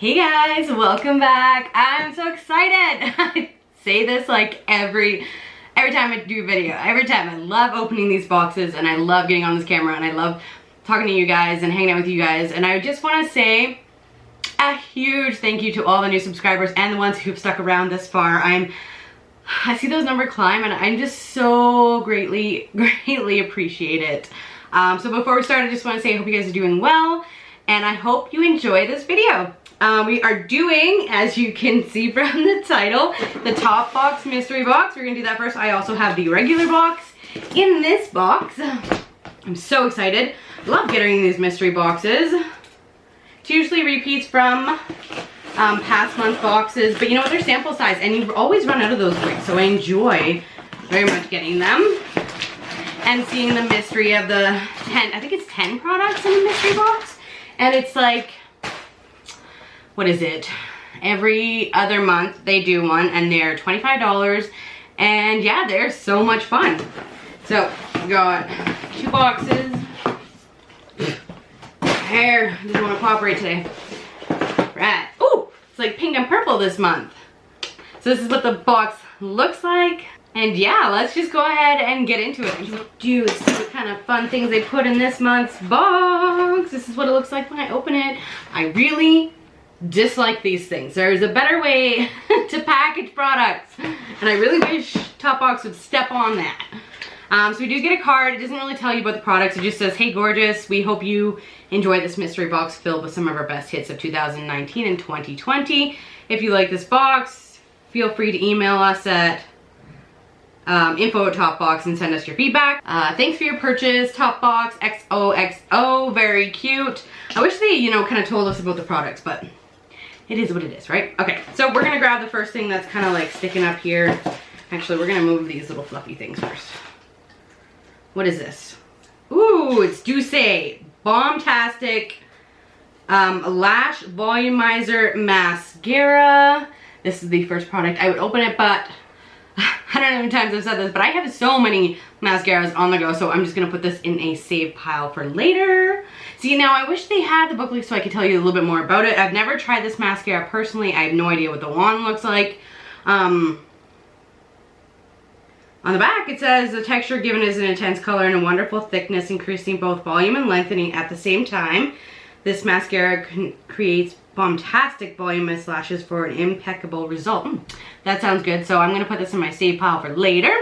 Hey guys, welcome back. I'm so excited. I say this like every time I do a video. Every time. I love opening these boxes and I love getting on this camera and I love talking to you guys and hanging out with you guys. And I just want to say a huge thank you to all the new subscribers and the ones who've stuck around this far. I see those numbers climb and I'm just so greatly appreciate it. So before we start, I just want to say I hope you guys are doing well and I hope you enjoy this video. We are doing, as you can see from the title, the Topbox mystery box. We're gonna do that first. I also have the regular box in this box. I'm so excited. Love getting these mystery boxes. It's usually repeats from past month boxes, but you know what, they're sample size and you always run out of those quick, so I enjoy very much getting them and seeing the mystery of the 10, I think it's 10 products in the mystery box, and it's like, what is it, every other month they do one and they're $25, and yeah, they're so much fun. So we got 2 boxes. Hair doesn't want to cooperate today. Right. Ooh, it's like pink and purple this month. So this is what the box looks like. And yeah, let's just go ahead and get into it. See what kind of fun things they put in this month's box. This is what it looks like when I open it. I really dislike these things. There's a better way to package products. And I really wish Topbox would step on that. So we do get a card. It doesn't really tell you about the products. It just says, hey gorgeous, we hope you enjoy this mystery box filled with some of our best hits of 2019 and 2020. If you like this box, feel free to email us at info@Topbox and send us your feedback. Thanks for your purchase, Topbox XOXO, very cute. I wish they, you know, kind of told us about the products, but it is what it is, right? Okay, so we're gonna grab the first thing that's kind of like sticking up here. Actually, we're gonna move these little fluffy things first. What is this? Ooh, it's Douce Bombastic Lash Volumizer Mascara. This is the first product. I would open it, but I don't know how many times I've said this, but I have so many mascaras on the go, so I'm just gonna put this in a save pile for later. See, now I wish they had the booklet so I could tell you a little bit more about it. I've never tried this mascara personally. I have no idea what the wand looks like. On the back, it says the texture given is an intense color and a wonderful thickness, increasing both volume and lengthening at the same time. This mascara creates bombastic voluminous lashes for an impeccable result. That sounds good. So I'm going to put this in my save pile for later.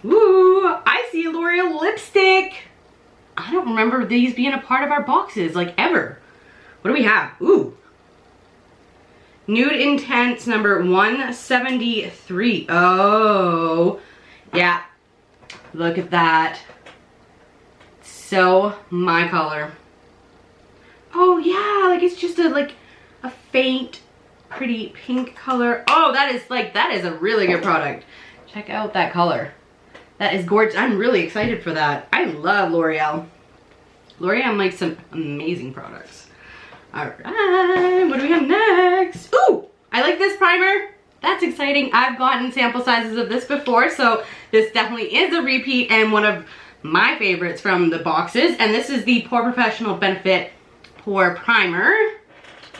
Ooh, I see a L'Oreal lipstick. I don't remember these being a part of our boxes, like ever. What do we have? Ooh. Nude Intense number 173. Oh, yeah. Look at that. So my color. Oh yeah, like it's just a faint, pretty pink color. Oh, that is a really good product. Check out that color. That is gorgeous. I'm really excited for that. I love L'Oreal. L'Oreal makes some amazing products. Alright, what do we have next? Ooh, I like this primer. That's exciting. I've gotten sample sizes of this before, so this definitely is a repeat and one of my favorites from the boxes. And this is the Pore Professional Benefit Pore Primer.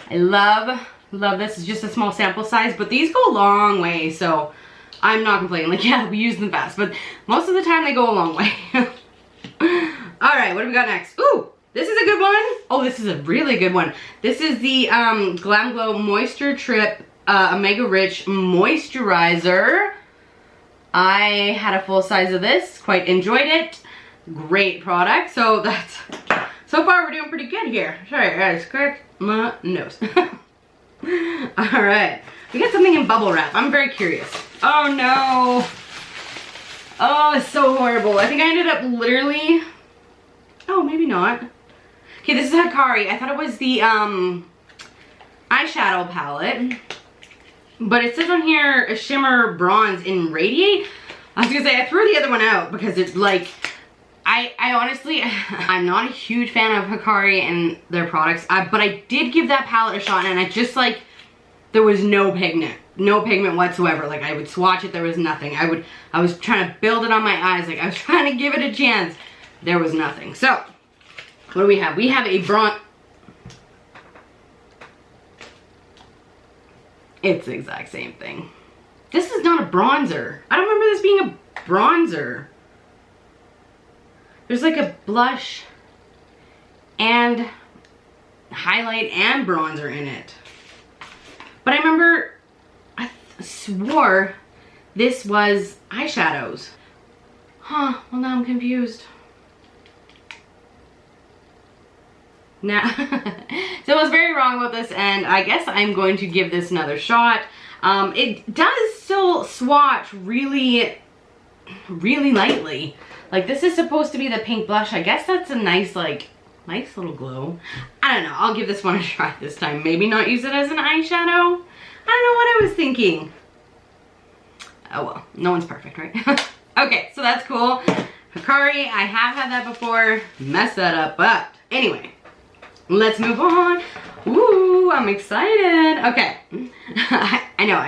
I love this. It's just a small sample size, but these go a long way, so I'm not complaining. Like, yeah, we use them fast, but most of the time they go a long way. Alright, what do we got next? Ooh! This is a good one. Oh, this is a really good one. This is the Glam Glow Moisture Trip Omega Rich Moisturizer. I had a full size of this. Quite enjoyed it. Great product. So that's... So far, we're doing pretty good here. Sorry, I scratched my nose. Alright. We got something in bubble wrap. I'm very curious. Oh, no. Oh, it's so horrible. I think I ended up literally... Oh, maybe not. Okay, this is Hikari. I thought it was the eyeshadow palette. But it says on here a shimmer bronze in Radiate. I was gonna say I threw the other one out because it's like I honestly I'm not a huge fan of Hikari and their products. But I did give that palette a shot and I just like there was no pigment whatsoever. Like I would swatch it, there was nothing. I was trying to build it on my eyes, like I was trying to give it a chance. There was nothing. So what do we have? We have a bronze. It's the exact same thing. This is not a bronzer. I don't remember this being a bronzer. There's like a blush and highlight and bronzer in it. But I remember, I swore this was eyeshadows. Huh, well now I'm confused. Now, so I was very wrong about this, and I guess I'm going to give this another shot. It does still swatch really, really lightly. Like, this is supposed to be the pink blush. I guess that's a nice, like, nice little glow. I don't know. I'll give this one a try this time. Maybe not use it as an eyeshadow. I don't know what I was thinking. Oh well, no one's perfect, right? Okay, so that's cool. Hikari, I have had that before. Messed that up, but anyway. Let's move on. Ooh, I'm excited. Okay. I know,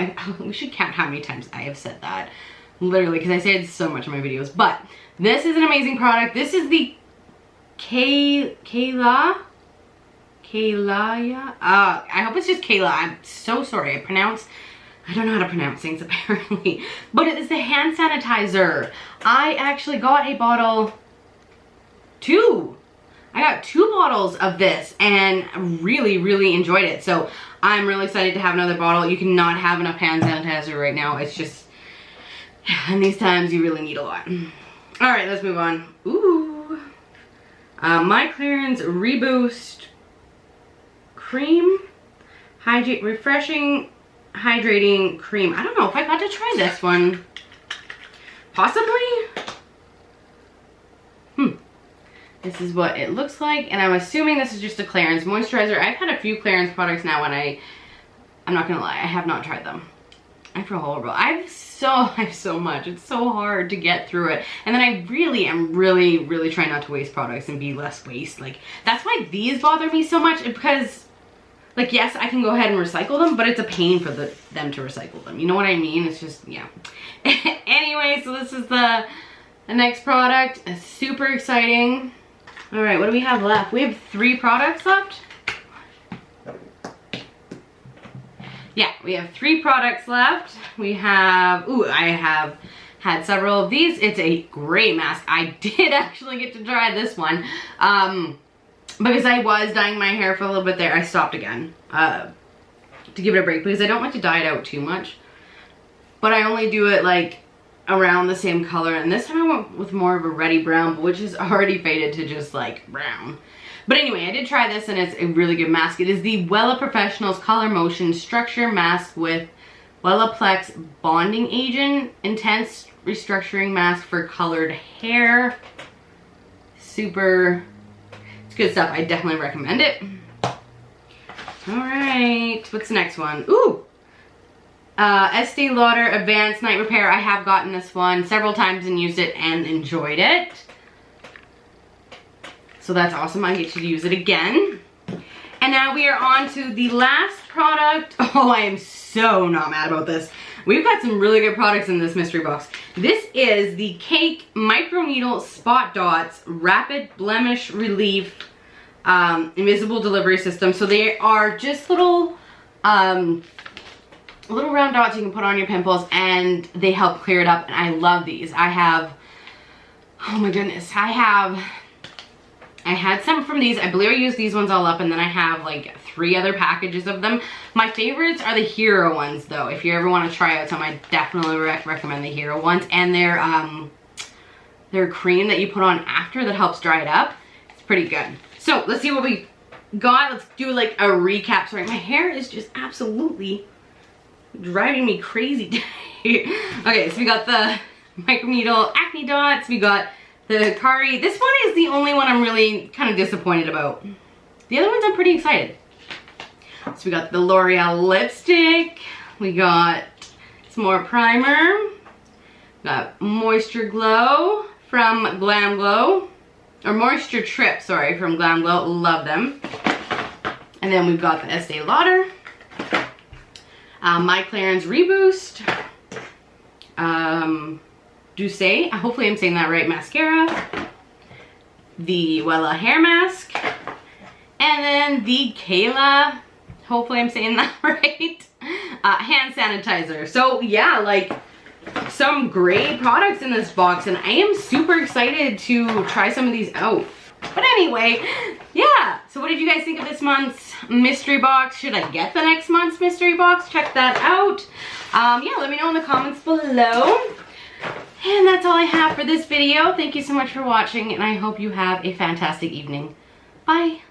we should count how many times I have said that. Literally, because I say it so much in my videos. But this is an amazing product. This is the Kayla. I hope it's just Kayla. I'm so sorry. I don't know how to pronounce things apparently. But it is the hand sanitizer. I actually got a bottle, I got 2 bottles of this and really, really enjoyed it. So I'm really excited to have another bottle. You cannot have enough hand sanitizer right now. It's just, in these times you really need a lot. All right, let's move on. Ooh. My Clearance Reboost Cream. Refreshing Hydrating Cream. I don't know if I got to try this one. Possibly? This is what it looks like, and I'm assuming this is just a Clarins moisturizer. I've had a few Clarins products now, and I'm not gonna lie, I have not tried them. I feel horrible. I have so much. It's so hard to get through it. And then I really am really trying not to waste products and be less waste. Like, that's why these bother me so much, because, like, yes, I can go ahead and recycle them, but it's a pain for them to recycle them. You know what I mean? It's just, yeah. Anyway, so this is the next product. It's super exciting. All right, what do we have left? We have 3 products left. Yeah, we have 3 products left. We have, ooh, I have had several of these. It's a gray mask. I did actually get to try this one. Because I was dyeing my hair for a little bit there. I stopped again to give it a break because I don't like to dye it out too much. But I only do it like around the same color, and this time I went with more of a reddy brown, which is already faded to just like brown. But anyway, I did try this, and it's a really good mask. It is the Wella Professionals Color Motion Structure Mask with Wellaplex Bonding Agent Intense Restructuring Mask for Colored Hair. Super, it's good stuff. I definitely recommend it. All right, what's the next one? Ooh! Estee Lauder Advanced Night Repair. I have gotten this one several times and used it and enjoyed it. So that's awesome. I get to use it again. And now we are on to the last product. Oh, I am so not mad about this. We've got some really good products in this mystery box. This is the Cake Microneedle Spot Dots Rapid Blemish Relief Invisible Delivery System. So they are just little round dots you can put on your pimples, and they help clear it up, and I love these. I have, oh my goodness, I had some from these. I believe I used these ones all up, and then I have like 3 other packages of them. My favorites are the Hero ones though. If you ever want to try out some, I definitely recommend the Hero ones, and their cream that you put on after that helps dry it up. It's pretty good. So let's see what we got. Let's do like a recap. Sorry, my hair is just absolutely driving me crazy today. Okay, so we got the Microneedle Acne Dots. We got the Hikari. This one is the only one I'm really kind of disappointed about. The other ones I'm pretty excited. So we got the L'Oreal lipstick. We got some more primer. We got Moisture Glow from Glam Glow. Or Moisture Trip, sorry, from Glam Glow. Love them. And then we've got the Estee Lauder. My Clarins Reboost. Douce, hopefully I'm saying that right, mascara. The Wella hair mask. And then the Kayla Hopefully I'm saying that right. Hand sanitizer. So yeah, like some great products in this box, and I am super excited to try some of these out. But anyway, yeah. So what did you guys think of this month's mystery box? Should I get the next month's mystery box? Check that out. Yeah, let me know in the comments below. And that's all I have for this video. Thank you so much for watching, and I hope you have a fantastic evening. Bye.